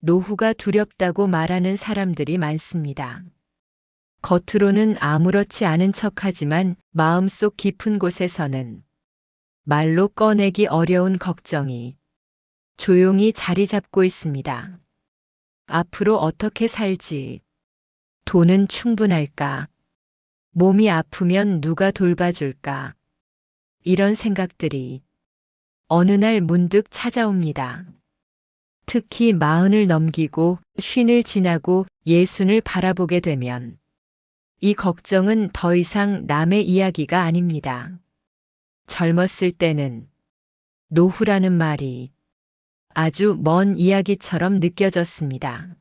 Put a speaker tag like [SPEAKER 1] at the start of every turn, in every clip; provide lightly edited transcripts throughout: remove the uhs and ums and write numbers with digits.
[SPEAKER 1] 노후가 두렵다고 말하는 사람들이 많습니다. 겉으로는 아무렇지 않은 척하지만 마음속 깊은 곳에서는 말로 꺼내기 어려운 걱정이 조용히 자리 잡고 있습니다. 앞으로 어떻게 살지? 돈은 충분할까? 몸이 아프면 누가 돌봐줄까? 이런 생각들이 어느 날 문득 찾아옵니다. 특히 40을 넘기고 50을 지나고 60을 바라보게 되면 이 걱정은 더 이상 남의 이야기가 아닙니다. 젊었을 때는 노후라는 말이 아주 먼 이야기처럼 느껴졌습니다.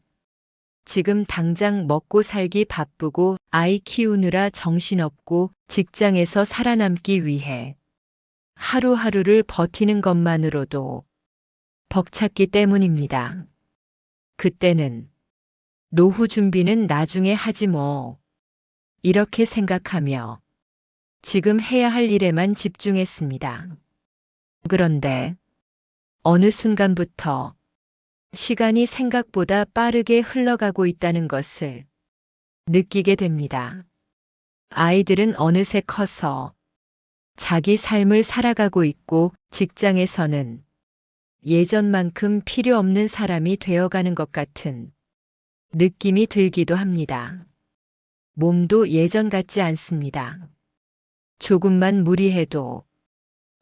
[SPEAKER 1] 지금 당장 먹고 살기 바쁘고 아이 키우느라 정신없고 직장에서 살아남기 위해 하루하루를 버티는 것만으로도 벅찼기 때문입니다. 그때는 노후 준비는 나중에 하지 뭐. 이렇게 생각하며 지금 해야 할 일에만 집중했습니다. 그런데 어느 순간부터 시간이 생각보다 빠르게 흘러가고 있다는 것을 느끼게 됩니다. 아이들은 어느새 커서 자기 삶을 살아가고 있고 직장에서는 예전만큼 필요 없는 사람이 되어가는 것 같은 느낌이 들기도 합니다. 몸도 예전 같지 않습니다. 조금만 무리해도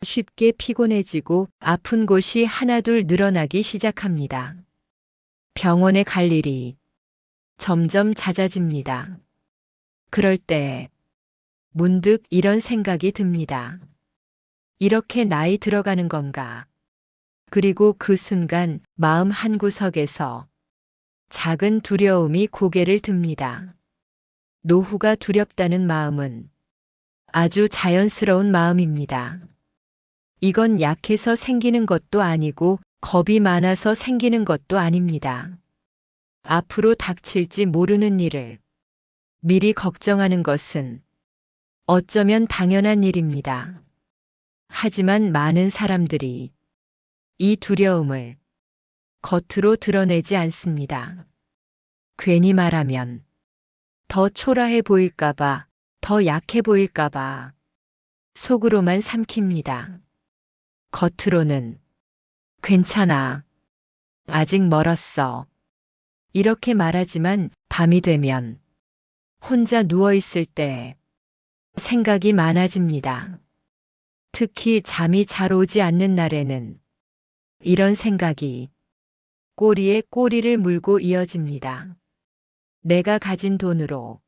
[SPEAKER 1] 쉽게 피곤해지고 아픈 곳이 하나둘 늘어나기 시작합니다. 병원에 갈 일이 점점 잦아집니다. 그럴 때 문득 이런 생각이 듭니다. 이렇게 나이 들어가는 건가? 그리고 그 순간 마음 한구석에서 작은 두려움이 고개를 듭니다. 노후가 두렵다는 마음은 아주 자연스러운 마음입니다. 이건 약해서 생기는 것도 아니고 겁이 많아서 생기는 것도 아닙니다. 앞으로 닥칠지 모르는 일을 미리 걱정하는 것은 어쩌면 당연한 일입니다. 하지만 많은 사람들이 이 두려움을 겉으로 드러내지 않습니다. 괜히 말하면 더 초라해 보일까봐, 더 약해 보일까봐 속으로만 삼킵니다. 겉으로는 괜찮아. 아직 멀었어. 이렇게 말하지만 밤이 되면 혼자 누워있을 때 생각이 많아집니다. 특히 잠이 잘 오지 않는 날에는 이런 생각이 꼬리에 꼬리를 물고 이어집니다. 내가 가진 돈으로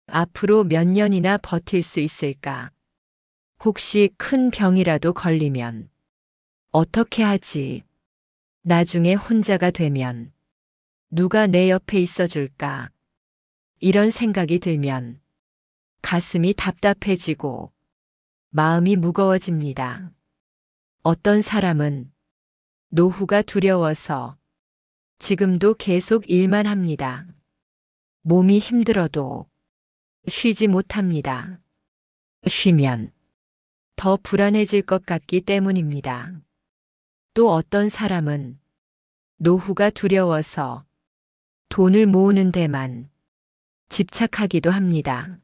[SPEAKER 1] 앞으로 몇 년이나 버틸 수 있을까? 혹시 큰 병이라도 걸리면 어떻게 하지? 나중에 혼자가 되면 누가 내 옆에 있어줄까? 이런 생각이 들면 가슴이 답답해지고 마음이 무거워집니다. 어떤 사람은 노후가 두려워서 지금도 계속 일만 합니다. 몸이 힘들어도 쉬지 못합니다. 쉬면 더 불안해질 것 같기 때문입니다. 또 어떤 사람은 노후가 두려워서 돈을 모으는 데만 집착하기도 합니다.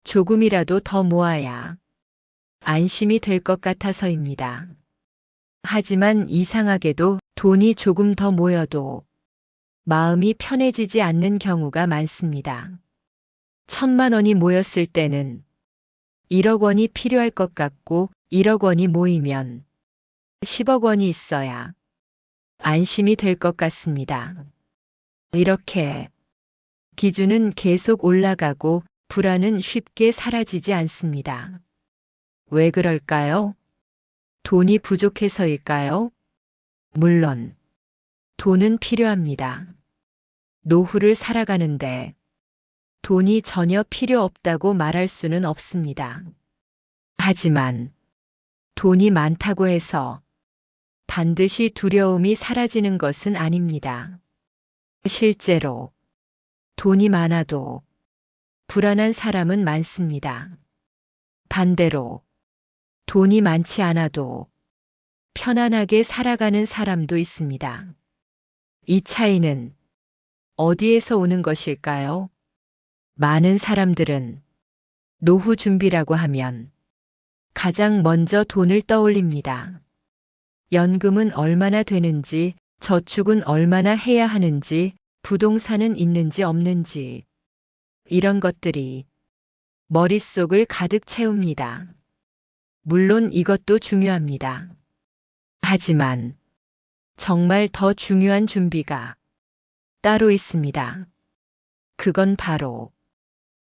[SPEAKER 1] 조금이라도 더 모아야 안심이 될 것 같아서입니다. 하지만 이상하게도 돈이 조금 더 모여도 마음이 편해지지 않는 경우가 많습니다. 1,000만 원이 모였을 때는 1억 원이 필요할 것 같고 1억 원이 모이면 10억 원이 있어야 안심이 될 것 같습니다. 이렇게 기준은 계속 올라가고 불안은 쉽게 사라지지 않습니다. 왜 그럴까요? 돈이 부족해서일까요? 물론 돈은 필요합니다. 노후를 살아가는데 돈이 전혀 필요 없다고 말할 수는 없습니다. 하지만 돈이 많다고 해서 반드시 두려움이 사라지는 것은 아닙니다. 실제로 돈이 많아도 불안한 사람은 많습니다. 반대로 돈이 많지 않아도 편안하게 살아가는 사람도 있습니다. 이 차이는 어디에서 오는 것일까요? 많은 사람들은 노후 준비라고 하면 가장 먼저 돈을 떠올립니다. 연금은 얼마나 되는지, 저축은 얼마나 해야 하는지, 부동산은 있는지 없는지, 이런 것들이 머릿속을 가득 채웁니다. 물론 이것도 중요합니다. 하지만 정말 더 중요한 준비가 따로 있습니다. 그건 바로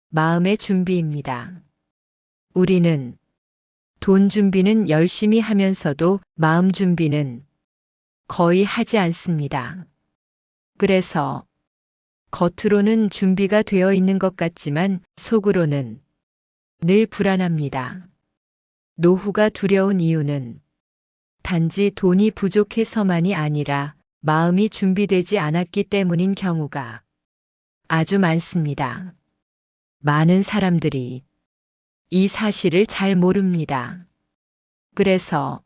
[SPEAKER 1] 마음의 준비입니다. 우리는 돈 준비는 열심히 하면서도 마음 준비는 거의 하지 않습니다. 그래서 겉으로는 준비가 되어 있는 것 같지만 속으로는 늘 불안합니다. 노후가 두려운 이유는 단지 돈이 부족해서만이 아니라 마음이 준비되지 않았기 때문인 경우가 아주 많습니다. 많은 사람들이 이 사실을 잘 모릅니다. 그래서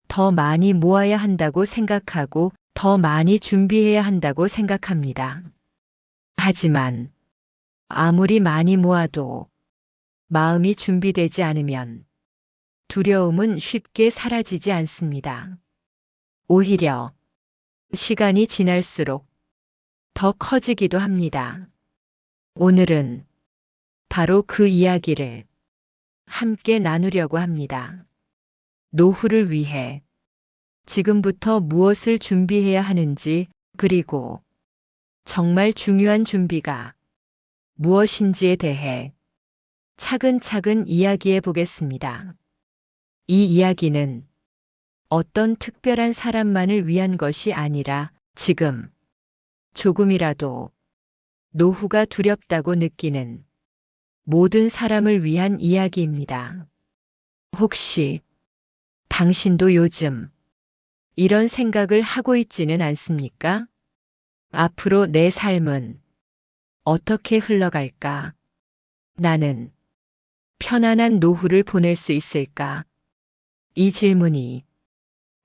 [SPEAKER 1] 더 많이 모아야 한다고 생각하고 더 많이 준비해야 한다고 생각합니다. 하지만 아무리 많이 모아도 마음이 준비되지 않으면 두려움은 쉽게 사라지지 않습니다. 오히려 시간이 지날수록 더 커지기도 합니다. 오늘은 바로 그 이야기를 함께 나누려고 합니다. 노후를 위해 지금부터 무엇을 준비해야 하는지, 그리고 정말 중요한 준비가 무엇인지에 대해 차근차근 이야기해 보겠습니다. 이 이야기는 어떤 특별한 사람만을 위한 것이 아니라 지금 조금이라도 노후가 두렵다고 느끼는 모든 사람을 위한 이야기입니다. 혹시 당신도 요즘 이런 생각을 하고 있지는 않습니까? 앞으로 내 삶은 어떻게 흘러갈까? 나는 편안한 노후를 보낼 수 있을까? 이 질문이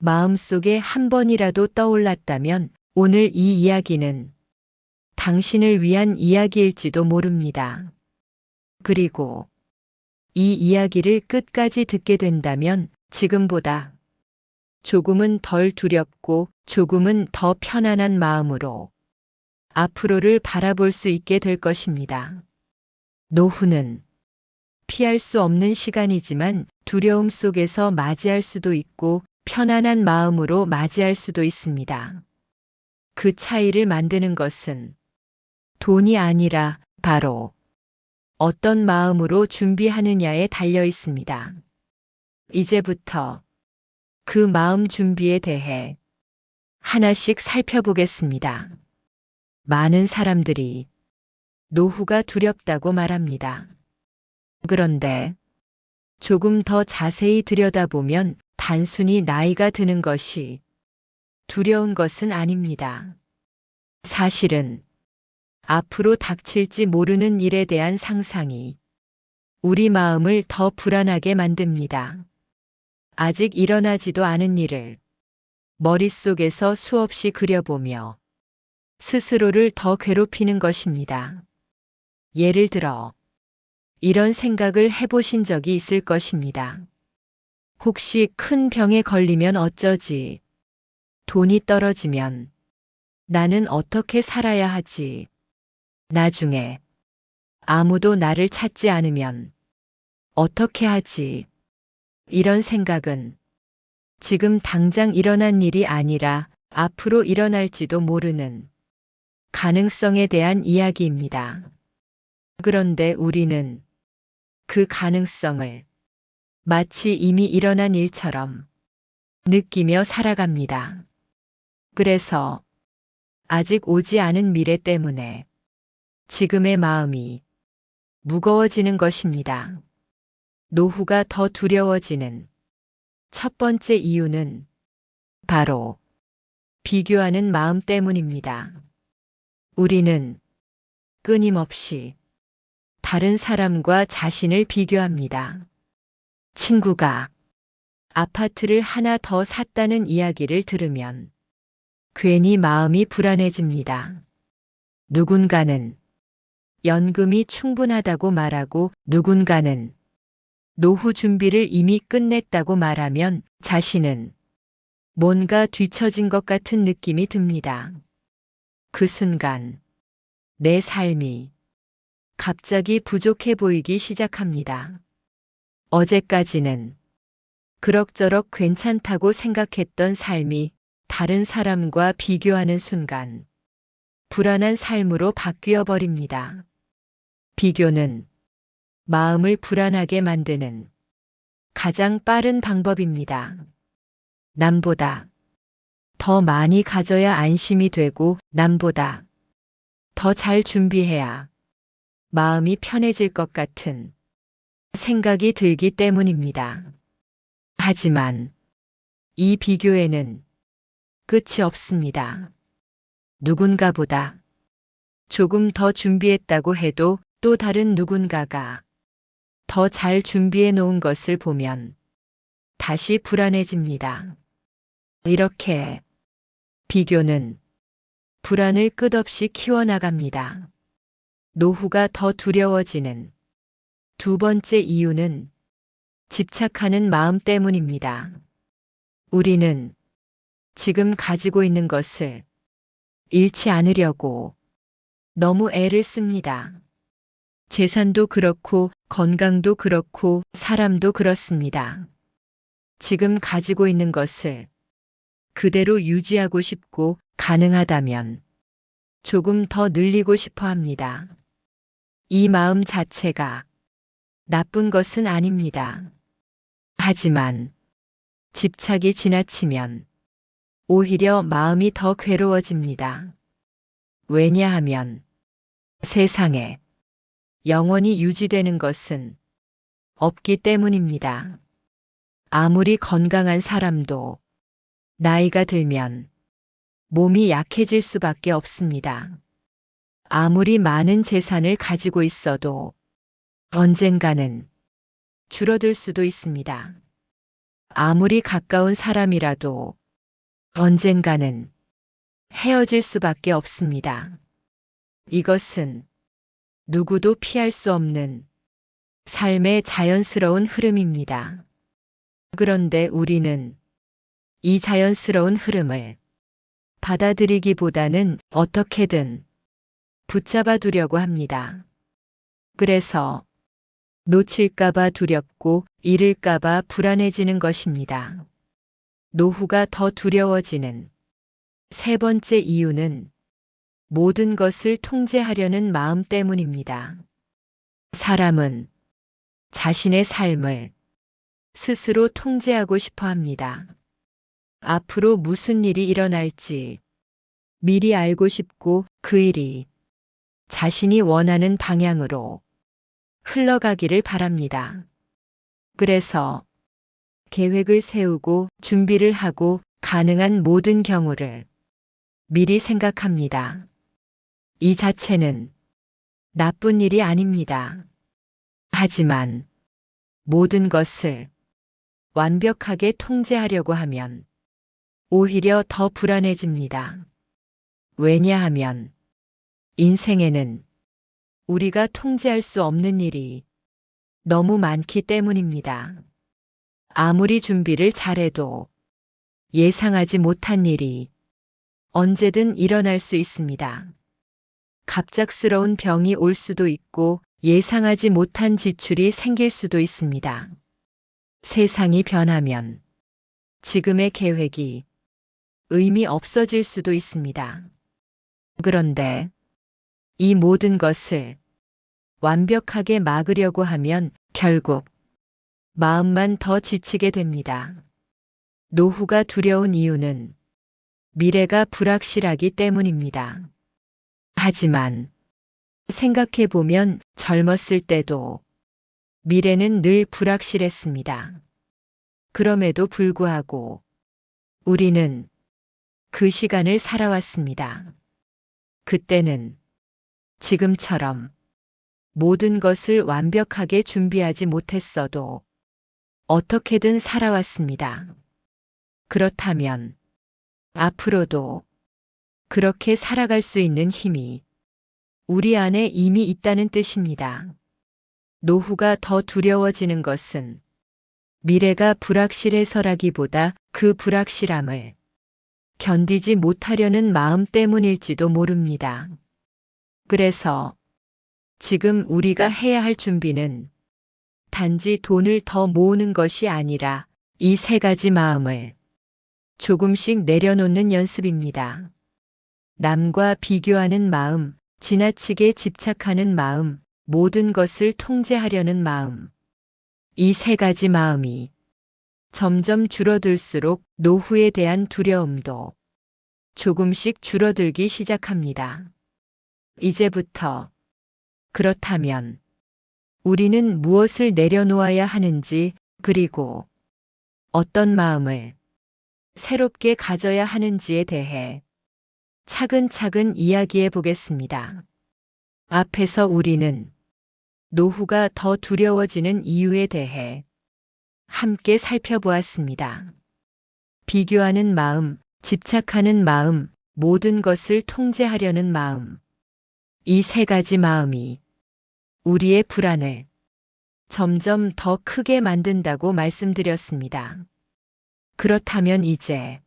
[SPEAKER 1] 마음속에 한 번이라도 떠올랐다면 오늘 이 이야기는 당신을 위한 이야기일지도 모릅니다. 그리고 이 이야기를 끝까지 듣게 된다면 지금보다 조금은 덜 두렵고 조금은 더 편안한 마음으로 앞으로를 바라볼 수 있게 될 것입니다. 노후는 피할 수 없는 시간이지만 두려움 속에서 맞이할 수도 있고 편안한 마음으로 맞이할 수도 있습니다. 그 차이를 만드는 것은 돈이 아니라 바로 어떤 마음으로 준비하느냐에 달려 있습니다. 이제부터 그 마음 준비에 대해 하나씩 살펴보겠습니다. 많은 사람들이 노후가 두렵다고 말합니다. 그런데 조금 더 자세히 들여다보면 단순히 나이가 드는 것이 두려운 것은 아닙니다. 사실은 앞으로 닥칠지 모르는 일에 대한 상상이 우리 마음을 더 불안하게 만듭니다. 아직 일어나지도 않은 일을 머릿속에서 수없이 그려보며 스스로를 더 괴롭히는 것입니다. 예를 들어 이런 생각을 해보신 적이 있을 것입니다. 혹시 큰 병에 걸리면 어쩌지? 돈이 떨어지면 나는 어떻게 살아야 하지? 나중에 아무도 나를 찾지 않으면 어떻게 하지? 이런 생각은 지금 당장 일어난 일이 아니라 앞으로 일어날지도 모르는 가능성에 대한 이야기입니다. 그런데 우리는 그 가능성을 마치 이미 일어난 일처럼 느끼며 살아갑니다. 그래서 아직 오지 않은 미래 때문에 지금의 마음이 무거워지는 것입니다. 노후가 더 두려워지는 첫 번째 이유는 바로 비교하는 마음 때문입니다. 우리는 끊임없이 다른 사람과 자신을 비교합니다. 친구가 아파트를 하나 더 샀다는 이야기를 들으면 괜히 마음이 불안해집니다. 누군가는 연금이 충분하다고 말하고 누군가는 노후 준비를 이미 끝냈다고 말하면 자신은 뭔가 뒤처진 것 같은 느낌이 듭니다. 그 순간 내 삶이 갑자기 부족해 보이기 시작합니다. 어제까지는 그럭저럭 괜찮다고 생각했던 삶이 다른 사람과 비교하는 순간 불안한 삶으로 바뀌어 버립니다. 비교는 마음을 불안하게 만드는 가장 빠른 방법입니다. 남보다 더 많이 가져야 안심이 되고 남보다 더 잘 준비해야 마음이 편해질 것 같은 생각이 들기 때문입니다. 하지만 이 비교에는 끝이 없습니다. 누군가보다 조금 더 준비했다고 해도 또 다른 누군가가 더 잘 준비해 놓은 것을 보면 다시 불안해집니다. 이렇게 비교는 불안을 끝없이 키워나갑니다. 노후가 더 두려워지는 두 번째 이유는 집착하는 마음 때문입니다. 우리는 지금 가지고 있는 것을 잃지 않으려고 너무 애를 씁니다. 재산도 그렇고 건강도 그렇고 사람도 그렇습니다. 지금 가지고 있는 것을 그대로 유지하고 싶고 가능하다면 조금 더 늘리고 싶어 합니다. 이 마음 자체가 나쁜 것은 아닙니다. 하지만 집착이 지나치면 오히려 마음이 더 괴로워집니다. 왜냐하면 세상에 영원히 유지되는 것은 없기 때문입니다. 아무리 건강한 사람도 나이가 들면 몸이 약해질 수밖에 없습니다. 아무리 많은 재산을 가지고 있어도 언젠가는 줄어들 수도 있습니다. 아무리 가까운 사람이라도 언젠가는 헤어질 수밖에 없습니다. 이것은 누구도 피할 수 없는 삶의 자연스러운 흐름입니다. 그런데 우리는 이 자연스러운 흐름을 받아들이기보다는 어떻게든 붙잡아 두려고 합니다. 그래서 놓칠까봐 두렵고 잃을까봐 불안해지는 것입니다. 노후가 더 두려워지는 세 번째 이유는 모든 것을 통제하려는 마음 때문입니다. 사람은 자신의 삶을 스스로 통제하고 싶어 합니다. 앞으로 무슨 일이 일어날지 미리 알고 싶고 그 일이 자신이 원하는 방향으로 흘러가기를 바랍니다. 그래서 계획을 세우고 준비를 하고 가능한 모든 경우를 미리 생각합니다. 이 자체는 나쁜 일이 아닙니다. 하지만 모든 것을 완벽하게 통제하려고 하면 오히려 더 불안해집니다. 왜냐하면 인생에는 우리가 통제할 수 없는 일이 너무 많기 때문입니다. 아무리 준비를 잘해도 예상하지 못한 일이 언제든 일어날 수 있습니다. 갑작스러운 병이 올 수도 있고 예상하지 못한 지출이 생길 수도 있습니다. 세상이 변하면 지금의 계획이 의미 없어질 수도 있습니다. 그런데 이 모든 것을 완벽하게 막으려고 하면 결국 마음만 더 지치게 됩니다. 노후가 두려운 이유는 미래가 불확실하기 때문입니다. 하지만 생각해보면 젊었을 때도 미래는 늘 불확실했습니다. 그럼에도 불구하고 우리는 그 시간을 살아왔습니다. 그때는 지금처럼 모든 것을 완벽하게 준비하지 못했어도 어떻게든 살아왔습니다. 그렇다면 앞으로도 그렇게 살아갈 수 있는 힘이 우리 안에 이미 있다는 뜻입니다. 노후가 더 두려워지는 것은 미래가 불확실해서라기보다 그 불확실함을 견디지 못하려는 마음 때문일지도 모릅니다. 그래서 지금 우리가 해야 할 준비는 단지 돈을 더 모으는 것이 아니라 이 세 가지 마음을 조금씩 내려놓는 연습입니다. 남과 비교하는 마음, 지나치게 집착하는 마음, 모든 것을 통제하려는 마음. 이 세 가지 마음이 점점 줄어들수록 노후에 대한 두려움도 조금씩 줄어들기 시작합니다. 이제부터 그렇다면 우리는 무엇을 내려놓아야 하는지, 그리고 어떤 마음을 새롭게 가져야 하는지에 대해 차근차근 이야기해 보겠습니다. 앞에서 우리는 노후가 더 두려워지는 이유에 대해 함께 살펴보았습니다. 비교하는 마음, 집착하는 마음, 모든 것을 통제하려는 마음. 이 세 가지 마음이 우리의 불안을 점점 더 크게 만든다고 말씀드렸습니다. 그렇다면 이제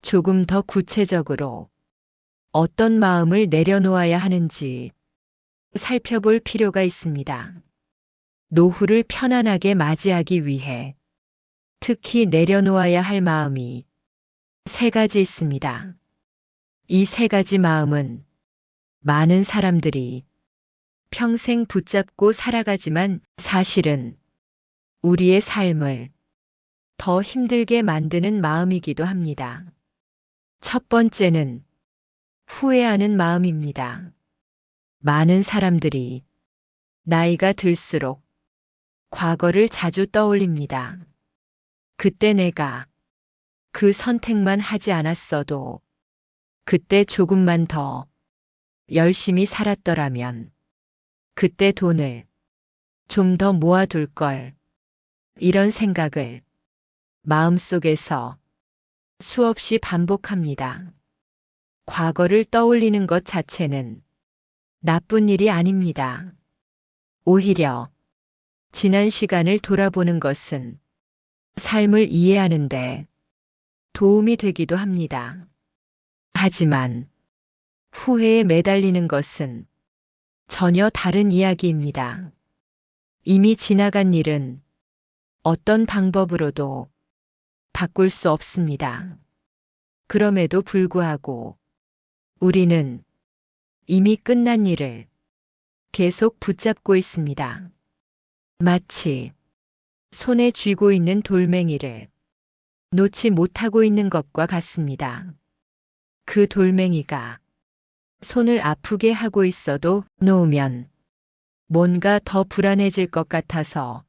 [SPEAKER 1] 조금 더 구체적으로 어떤 마음을 내려놓아야 하는지 살펴볼 필요가 있습니다. 노후를 편안하게 맞이하기 위해 특히 내려놓아야 할 마음이 세 가지 있습니다. 이 세 가지 마음은 많은 사람들이 평생 붙잡고 살아가지만 사실은 우리의 삶을 더 힘들게 만드는 마음이기도 합니다. 첫 번째는 후회하는 마음입니다. 많은 사람들이 나이가 들수록 과거를 자주 떠올립니다. 그때 내가 그 선택만 하지 않았어도, 그때 조금만 더 열심히 살았더라면, 그때 돈을 좀 더 모아둘 걸, 이런 생각을 마음속에서 수없이 반복합니다. 과거를 떠올리는 것 자체는 나쁜 일이 아닙니다. 오히려 지난 시간을 돌아보는 것은 삶을 이해하는데 도움이 되기도 합니다. 하지만 후회에 매달리는 것은 전혀 다른 이야기입니다. 이미 지나간 일은 어떤 방법으로도 바꿀 수 없습니다. 그럼에도 불구하고 우리는 이미 끝난 일을 계속 붙잡고 있습니다. 마치 손에 쥐고 있는 돌멩이를 놓지 못하고 있는 것과 같습니다. 그 돌멩이가 손을 아프게 하고 있어도 놓으면 뭔가 더 불안해질 것 같아서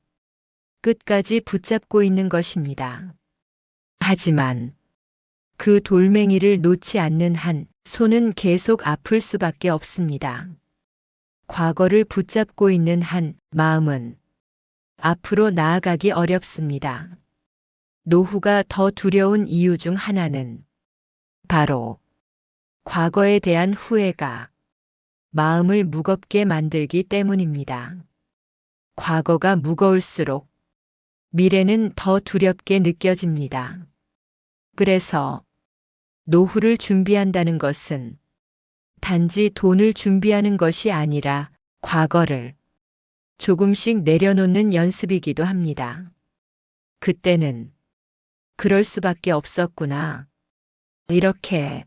[SPEAKER 1] 끝까지 붙잡고 있는 것입니다. 하지만 그 돌멩이를 놓지 않는 한 손은 계속 아플 수밖에 없습니다. 과거를 붙잡고 있는 한 마음은 앞으로 나아가기 어렵습니다. 노후가 더 두려운 이유 중 하나는 바로 과거에 대한 후회가 마음을 무겁게 만들기 때문입니다. 과거가 무거울수록 미래는 더 두렵게 느껴집니다. 그래서 노후를 준비한다는 것은 단지 돈을 준비하는 것이 아니라 과거를 조금씩 내려놓는 연습이기도 합니다. 그때는 그럴 수밖에 없었구나. 이렇게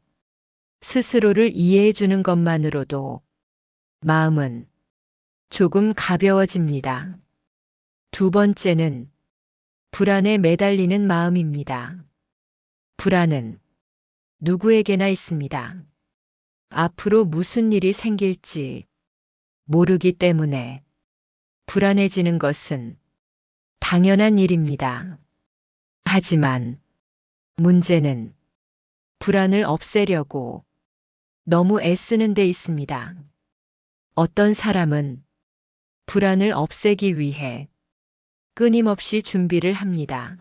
[SPEAKER 1] 스스로를 이해해 주는 것만으로도 마음은 조금 가벼워집니다. 두 번째는 불안에 매달리는 마음입니다. 불안은 누구에게나 있습니다. 앞으로 무슨 일이 생길지 모르기 때문에 불안해지는 것은 당연한 일입니다. 하지만 문제는 불안을 없애려고 너무 애쓰는 데 있습니다. 어떤 사람은 불안을 없애기 위해 끊임없이 준비를 합니다.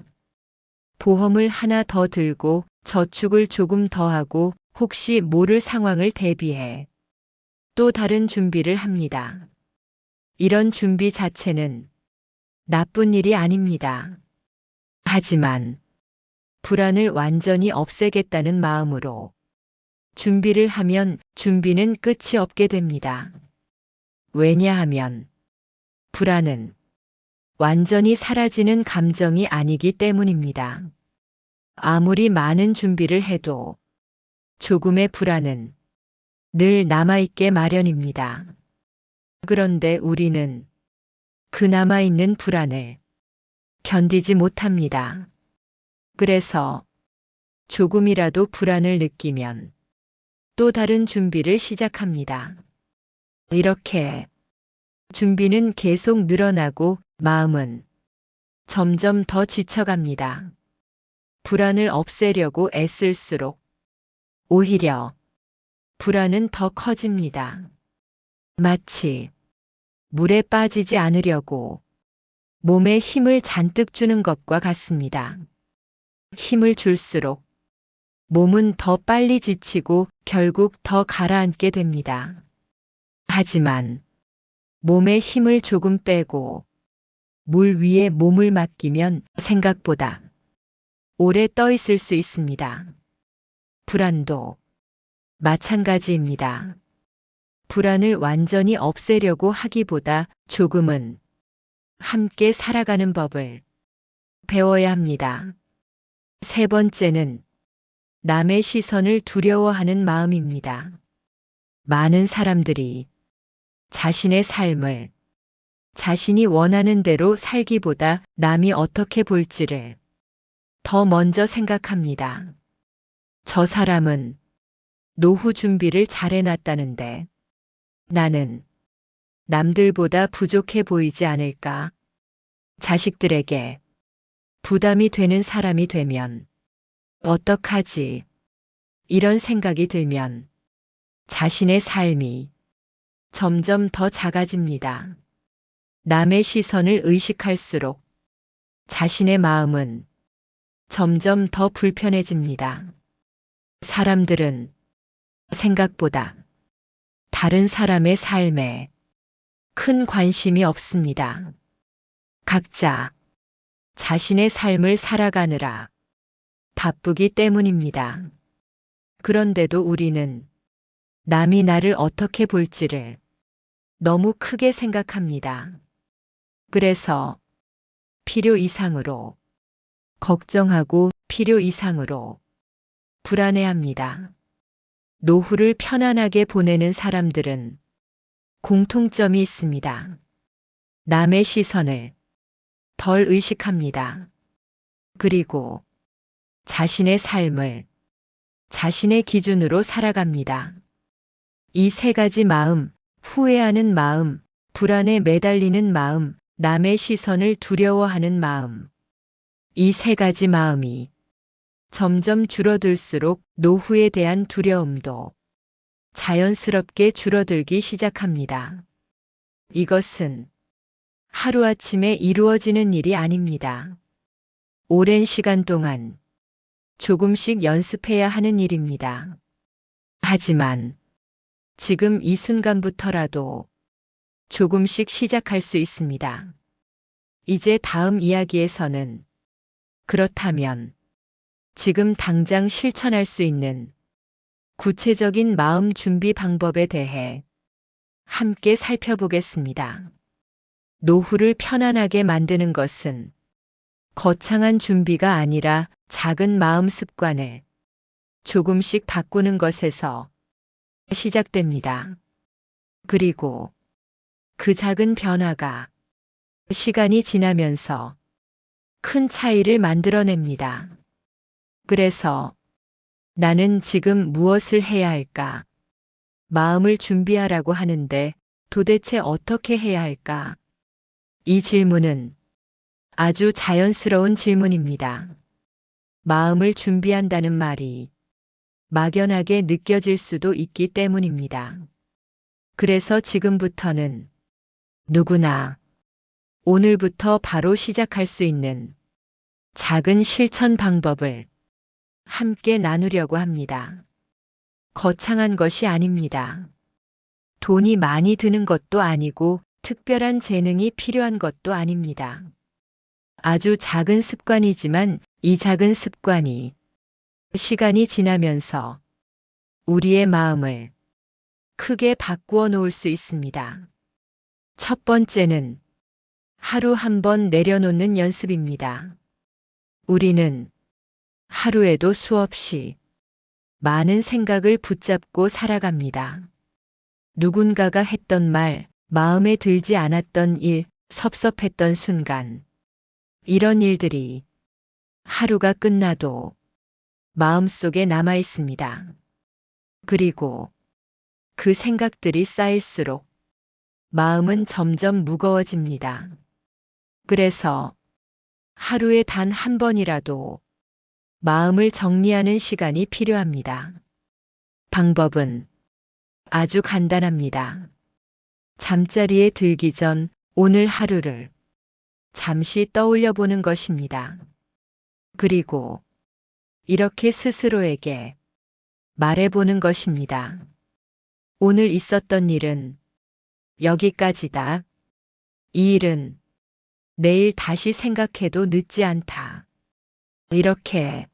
[SPEAKER 1] 보험을 하나 더 들고 저축을 조금 더 하고 혹시 모를 상황을 대비해 또 다른 준비를 합니다. 이런 준비 자체는 나쁜 일이 아닙니다. 하지만 불안을 완전히 없애겠다는 마음으로 준비를 하면 준비는 끝이 없게 됩니다. 왜냐하면 불안은 완전히 사라지는 감정이 아니기 때문입니다. 아무리 많은 준비를 해도 조금의 불안은 늘 남아있게 마련입니다. 그런데 우리는 그 남아있는 불안을 견디지 못합니다. 그래서 조금이라도 불안을 느끼면 또 다른 준비를 시작합니다. 이렇게 준비는 계속 늘어나고 마음은 점점 더 지쳐갑니다. 불안을 없애려고 애쓸수록 오히려 불안은 더 커집니다. 마치 물에 빠지지 않으려고 몸에 힘을 잔뜩 주는 것과 같습니다. 힘을 줄수록 몸은 더 빨리 지치고 결국 더 가라앉게 됩니다. 하지만 몸에 힘을 조금 빼고 물 위에 몸을 맡기면 생각보다 오래 떠 있을 수 있습니다. 불안도 마찬가지입니다. 불안을 완전히 없애려고 하기보다 조금은 함께 살아가는 법을 배워야 합니다. 세 번째는 남의 시선을 두려워하는 마음입니다. 많은 사람들이 자신의 삶을 자신이 원하는 대로 살기보다 남이 어떻게 볼지를 더 먼저 생각합니다. 저 사람은 노후 준비를 잘 해놨다는데 나는 남들보다 부족해 보이지 않을까? 자식들에게 부담이 되는 사람이 되면 어떡하지? 이런 생각이 들면 자신의 삶이 점점 더 작아집니다. 남의 시선을 의식할수록 자신의 마음은 점점 더 불편해집니다. 사람들은 생각보다 다른 사람의 삶에 큰 관심이 없습니다. 각자 자신의 삶을 살아가느라 바쁘기 때문입니다. 그런데도 우리는 남이 나를 어떻게 볼지를 너무 크게 생각합니다. 그래서 필요 이상으로 걱정하고 필요 이상으로 불안해합니다. 노후를 편안하게 보내는 사람들은 공통점이 있습니다. 남의 시선을 덜 의식합니다. 그리고 자신의 삶을 자신의 기준으로 살아갑니다. 이 세 가지 마음, 후회하는 마음, 불안에 매달리는 마음, 남의 시선을 두려워하는 마음. 이 세 가지 마음이 점점 줄어들수록 노후에 대한 두려움도 자연스럽게 줄어들기 시작합니다. 이것은 하루아침에 이루어지는 일이 아닙니다. 오랜 시간 동안 조금씩 연습해야 하는 일입니다. 하지만 지금 이 순간부터라도 조금씩 시작할 수 있습니다. 이제 다음 이야기에서는 그렇다면 지금 당장 실천할 수 있는 구체적인 마음 준비 방법에 대해 함께 살펴보겠습니다. 노후를 편안하게 만드는 것은 거창한 준비가 아니라 작은 마음 습관을 조금씩 바꾸는 것에서 시작됩니다. 그리고 그 작은 변화가 시간이 지나면서 큰 차이를 만들어냅니다. 그래서 나는 지금 무엇을 해야 할까? 마음을 준비하라고 하는데 도대체 어떻게 해야 할까? 이 질문은 아주 자연스러운 질문입니다. 마음을 준비한다는 말이 막연하게 느껴질 수도 있기 때문입니다. 그래서 지금부터는 누구나 오늘부터 바로 시작할 수 있는 작은 실천 방법을 함께 나누려고 합니다. 거창한 것이 아닙니다. 돈이 많이 드는 것도 아니고 특별한 재능이 필요한 것도 아닙니다. 아주 작은 습관이지만 이 작은 습관이 시간이 지나면서 우리의 마음을 크게 바꾸어 놓을 수 있습니다. 첫 번째는 하루 한 번 내려놓는 연습입니다. 우리는 하루에도 수없이 많은 생각을 붙잡고 살아갑니다. 누군가가 했던 말, 마음에 들지 않았던 일, 섭섭했던 순간. 이런 일들이 하루가 끝나도 마음속에 남아 있습니다. 그리고 그 생각들이 쌓일수록 마음은 점점 무거워집니다. 그래서 하루에 단 한 번이라도 마음을 정리하는 시간이 필요합니다. 방법은 아주 간단합니다. 잠자리에 들기 전 오늘 하루를 잠시 떠올려 보는 것입니다. 그리고 이렇게 스스로에게 말해보는 것입니다. 오늘 있었던 일은 여기까지다. 이 일은 내일 다시 생각해도 늦지 않다. 이렇게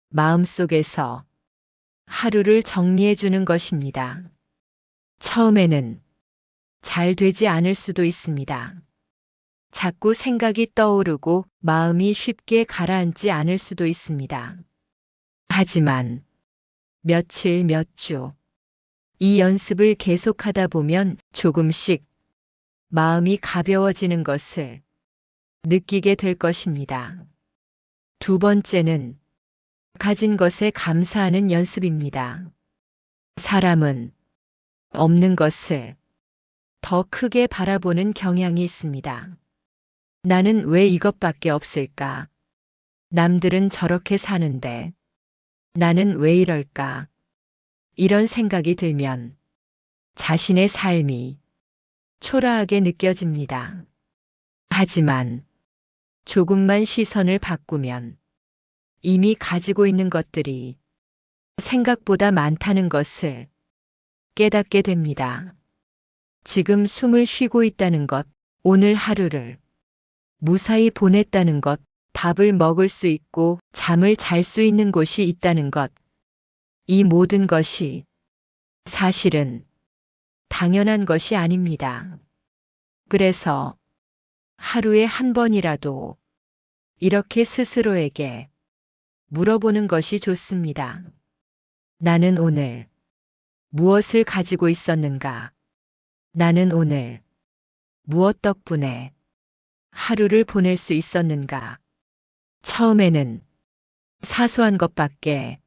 [SPEAKER 1] 마음속에서 하루를 정리해 주는 것입니다. 처음에는 잘 되지 않을 수도 있습니다. 자꾸 생각이 떠오르고 마음이 쉽게 가라앉지 않을 수도 있습니다. 하지만 며칠, 몇 주, 이 연습을 계속하다 보면 조금씩 마음이 가벼워지는 것을 느끼게 될 것입니다. 두 번째는 가진 것에 감사하는 연습입니다. 사람은 없는 것을 더 크게 바라보는 경향이 있습니다. 나는 왜 이것밖에 없을까? 남들은 저렇게 사는데 나는 왜 이럴까? 이런 생각이 들면 자신의 삶이 초라하게 느껴집니다. 하지만 조금만 시선을 바꾸면 이미 가지고 있는 것들이 생각보다 많다는 것을 깨닫게 됩니다. 지금 숨을 쉬고 있다는 것, 오늘 하루를 무사히 보냈다는 것, 밥을 먹을 수 있고 잠을 잘 수 있는 곳이 있다는 것, 이 모든 것이 사실은 당연한 것이 아닙니다. 그래서 하루에 한 번이라도 이렇게 스스로에게 물어보는 것이 좋습니다. 나는 오늘 무엇을 가지고 있었는가? 나는 오늘 무엇 덕분에 하루를 보낼 수 있었는가? 처음에는 사소한 것밖에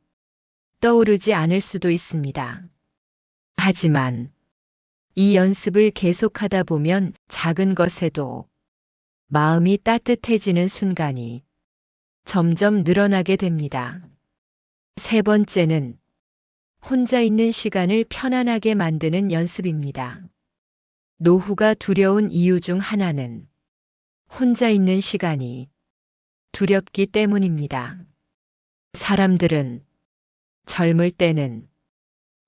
[SPEAKER 1] 떠오르지 않을 수도 있습니다. 하지만 이 연습을 계속하다 보면 작은 것에도 마음이 따뜻해지는 순간이 점점 늘어나게 됩니다. 세 번째는 혼자 있는 시간을 편안하게 만드는 연습입니다. 노후가 두려운 이유 중 하나는 혼자 있는 시간이 두렵기 때문입니다. 사람들은 젊을 때는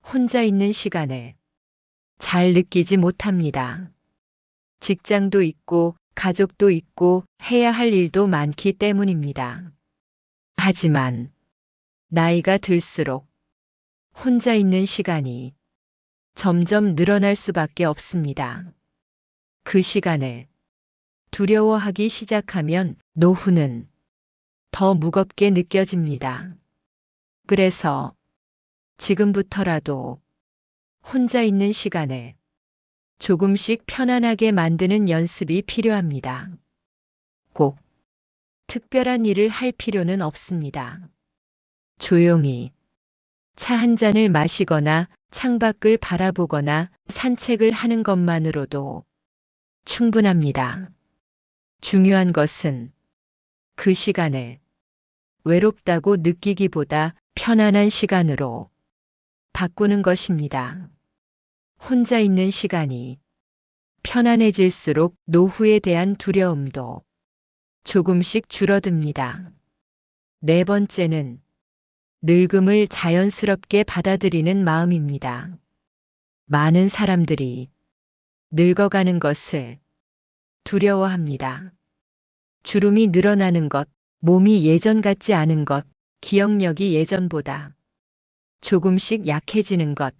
[SPEAKER 1] 혼자 있는 시간을 잘 느끼지 못합니다. 직장도 있고 가족도 있고 해야 할 일도 많기 때문입니다. 하지만 나이가 들수록 혼자 있는 시간이 점점 늘어날 수밖에 없습니다. 그 시간을 두려워하기 시작하면 노후는 더 무겁게 느껴집니다. 그래서 지금부터라도 혼자 있는 시간을 조금씩 편안하게 만드는 연습이 필요합니다. 꼭 특별한 일을 할 필요는 없습니다. 조용히 차 한 잔을 마시거나 창밖을 바라보거나 산책을 하는 것만으로도 충분합니다. 중요한 것은 그 시간을 외롭다고 느끼기보다 편안한 시간으로 바꾸는 것입니다. 혼자 있는 시간이 편안해질수록 노후에 대한 두려움도 조금씩 줄어듭니다. 네 번째는 늙음을 자연스럽게 받아들이는 마음입니다. 많은 사람들이 늙어가는 것을 두려워합니다. 주름이 늘어나는 것, 몸이 예전 같지 않은 것, 기억력이 예전보다 조금씩 약해지는 것,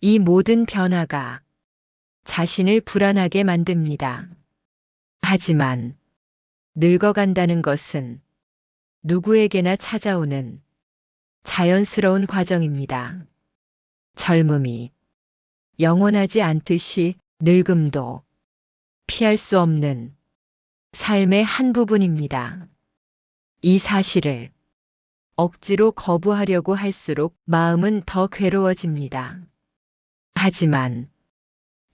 [SPEAKER 1] 이 모든 변화가 자신을 불안하게 만듭니다. 하지만 늙어간다는 것은 누구에게나 찾아오는 자연스러운 과정입니다. 젊음이 영원하지 않듯이 늙음도 피할 수 없는 삶의 한 부분입니다. 이 사실을 억지로 거부하려고 할수록 마음은 더 괴로워집니다. 하지만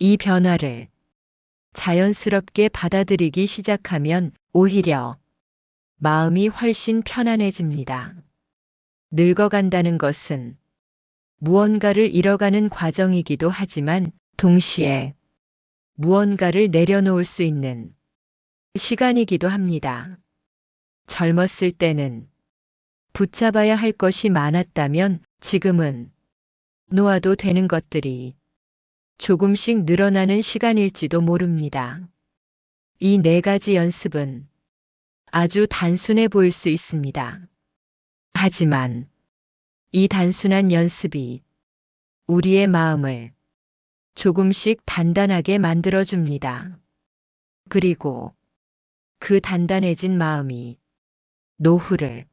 [SPEAKER 1] 이 변화를 자연스럽게 받아들이기 시작하면 오히려 마음이 훨씬 편안해집니다. 늙어간다는 것은 무언가를 잃어가는 과정이기도 하지만 동시에 무언가를 내려놓을 수 있는 시간이기도 합니다. 젊었을 때는 붙잡아야 할 것이 많았다면 지금은 놓아도 되는 것들이 조금씩 늘어나는 시간일지도 모릅니다. 이 네 가지 연습은 아주 단순해 보일 수 있습니다. 하지만 이 단순한 연습이 우리의 마음을 조금씩 단단하게 만들어줍니다. 그리고 그 단단해진 마음이 노후를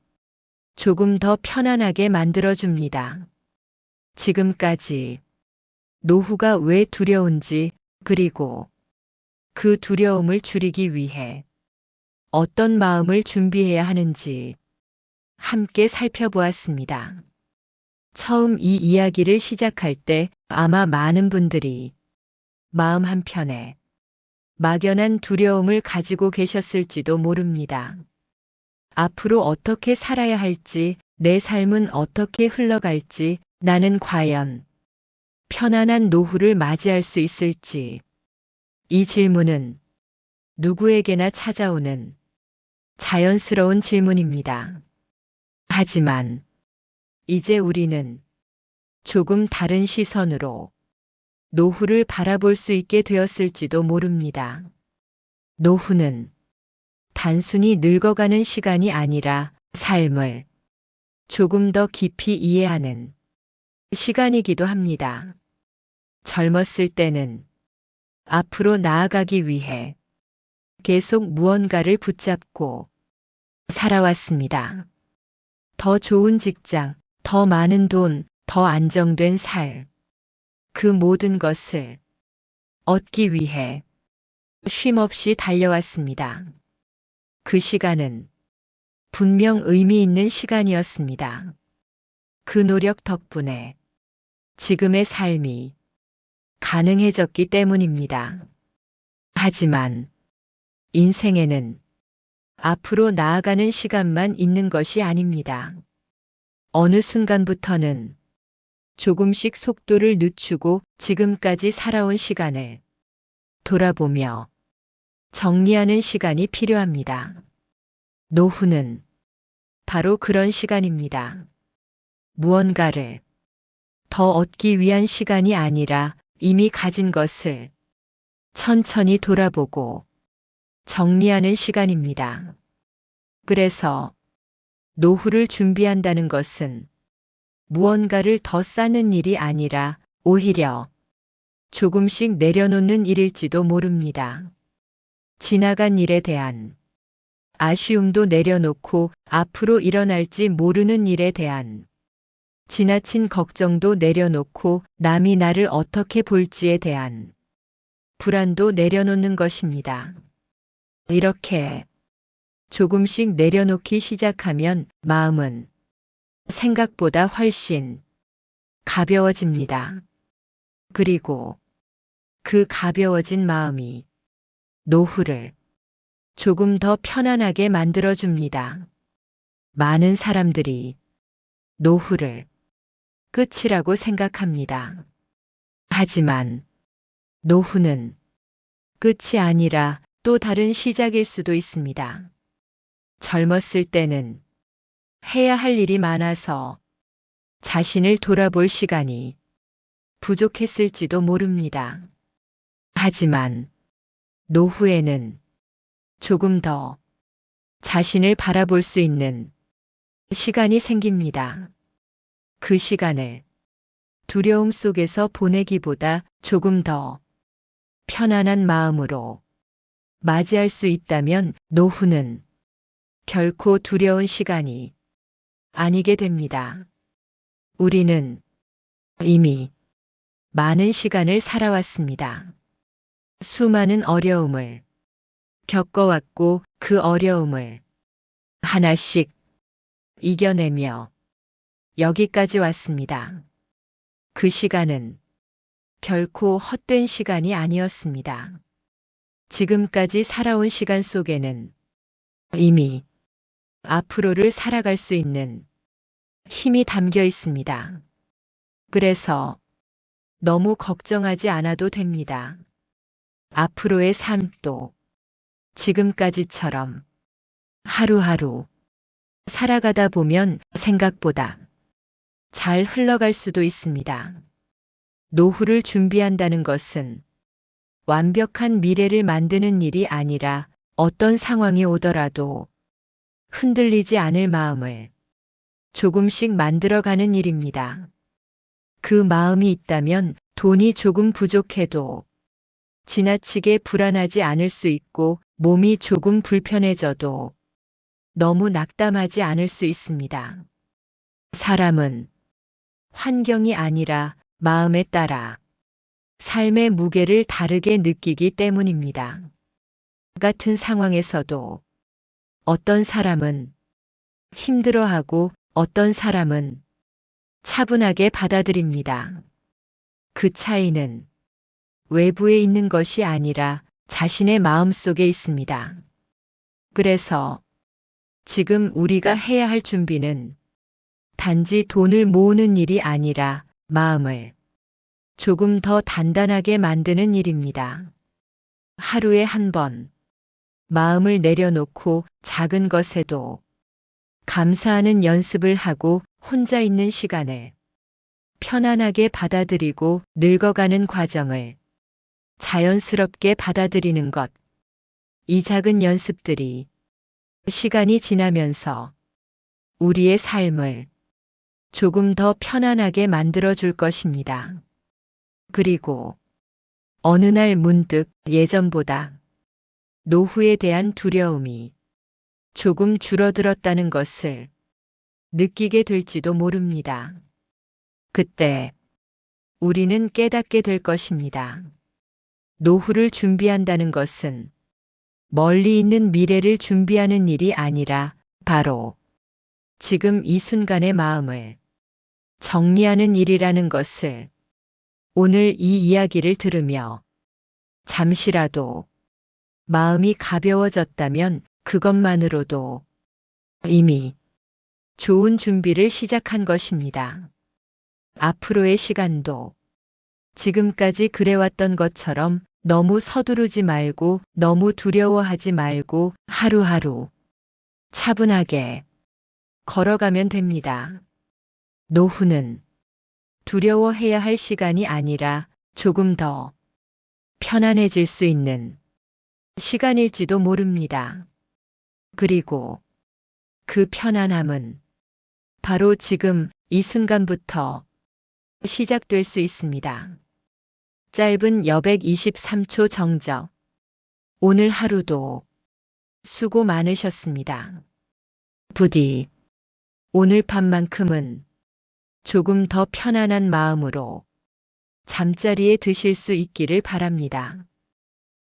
[SPEAKER 1] 조금 더 편안하게 만들어줍니다. 지금까지 노후가 왜 두려운지, 그리고 그 두려움을 줄이기 위해 어떤 마음을 준비해야 하는지 함께 살펴보았습니다. 처음 이 이야기를 시작할 때 아마 많은 분들이 마음 한편에 막연한 두려움을 가지고 계셨을지도 모릅니다. 앞으로 어떻게 살아야 할지, 내 삶은 어떻게 흘러갈지, 나는 과연 편안한 노후를 맞이할 수 있을지. 이 질문은 누구에게나 찾아오는 자연스러운 질문입니다. 하지만 이제 우리는 조금 다른 시선으로 노후를 바라볼 수 있게 되었을지도 모릅니다. 노후는 단순히 늙어가는 시간이 아니라 삶을 조금 더 깊이 이해하는 시간이기도 합니다. 젊었을 때는 앞으로 나아가기 위해 계속 무언가를 붙잡고 살아왔습니다. 더 좋은 직장, 더 많은 돈, 더 안정된 삶. 그 모든 것을 얻기 위해 쉼없이 달려왔습니다. 그 시간은 분명 의미 있는 시간이었습니다. 그 노력 덕분에 지금의 삶이 가능해졌기 때문입니다. 하지만 인생에는 앞으로 나아가는 시간만 있는 것이 아닙니다. 어느 순간부터는 조금씩 속도를 늦추고 지금까지 살아온 시간을 돌아보며 정리하는 시간이 필요합니다. 노후는 바로 그런 시간입니다. 무언가를 더 얻기 위한 시간이 아니라 이미 가진 것을 천천히 돌아보고 정리하는 시간입니다. 그래서 노후를 준비한다는 것은 무언가를 더 쌓는 일이 아니라 오히려 조금씩 내려놓는 일일지도 모릅니다. 지나간 일에 대한 아쉬움도 내려놓고 앞으로 일어날지 모르는 일에 대한 지나친 걱정도 내려놓고 남이 나를 어떻게 볼지에 대한 불안도 내려놓는 것입니다. 이렇게 조금씩 내려놓기 시작하면 마음은 생각보다 훨씬 가벼워집니다. 그리고 그 가벼워진 마음이 노후를 조금 더 편안하게 만들어줍니다. 많은 사람들이 노후를 끝이라고 생각합니다. 하지만 노후는 끝이 아니라 또 다른 시작일 수도 있습니다. 젊었을 때는 해야 할 일이 많아서 자신을 돌아볼 시간이 부족했을지도 모릅니다. 하지만 노후에는 조금 더 자신을 바라볼 수 있는 시간이 생깁니다. 그 시간을 두려움 속에서 보내기보다 조금 더 편안한 마음으로 맞이할 수 있다면 노후는 결코 두려운 시간이 아니게 됩니다. 우리는 이미 많은 시간을 살아왔습니다. 수많은 어려움을 겪어왔고 그 어려움을 하나씩 이겨내며 여기까지 왔습니다. 그 시간은 결코 헛된 시간이 아니었습니다. 지금까지 살아온 시간 속에는 이미 앞으로를 살아갈 수 있는 힘이 담겨 있습니다. 그래서 너무 걱정하지 않아도 됩니다. 앞으로의 삶도 지금까지처럼 하루하루 살아가다 보면 생각보다 잘 흘러갈 수도 있습니다. 노후를 준비한다는 것은 완벽한 미래를 만드는 일이 아니라 어떤 상황이 오더라도 흔들리지 않을 마음을 조금씩 만들어가는 일입니다. 그 마음이 있다면 돈이 조금 부족해도 지나치게 불안하지 않을 수 있고 몸이 조금 불편해져도 너무 낙담하지 않을 수 있습니다. 사람은 환경이 아니라 마음에 따라 삶의 무게를 다르게 느끼기 때문입니다. 같은 상황에서도 어떤 사람은 힘들어하고 어떤 사람은 차분하게 받아들입니다. 그 차이는 외부에 있는 것이 아니라 자신의 마음 속에 있습니다. 그래서 지금 우리가 해야 할 준비는 단지 돈을 모으는 일이 아니라 마음을 조금 더 단단하게 만드는 일입니다. 하루에 한 번 마음을 내려놓고 작은 것에도 감사하는 연습을 하고 혼자 있는 시간을 편안하게 받아들이고 늙어가는 과정을 자연스럽게 받아들이는 것. 이 작은 연습들이 시간이 지나면서 우리의 삶을 조금 더 편안하게 만들어줄 것입니다. 그리고 어느 날 문득 예전보다 노후에 대한 두려움이 조금 줄어들었다는 것을 느끼게 될지도 모릅니다. 그때 우리는 깨닫게 될 것입니다. 노후를 준비한다는 것은 멀리 있는 미래를 준비하는 일이 아니라 바로 지금 이 순간의 마음을 정리하는 일이라는 것을 오늘 이 이야기를 들으며 잠시라도 마음이 가벼워졌다면 그것만으로도 이미 좋은 준비를 시작한 것입니다. 앞으로의 시간도 지금까지 그래왔던 것처럼 너무 서두르지 말고 너무 두려워하지 말고 하루하루 차분하게 걸어가면 됩니다. 노후는 두려워해야 할 시간이 아니라 조금 더 편안해질 수 있는 시간일지도 모릅니다. 그리고 그 편안함은 바로 지금 이 순간부터 시작될 수 있습니다. 짧은 여백 23초 정적. 오늘 하루도 수고 많으셨습니다. 부디 오늘 밤만큼은 조금 더 편안한 마음으로 잠자리에 드실 수 있기를 바랍니다.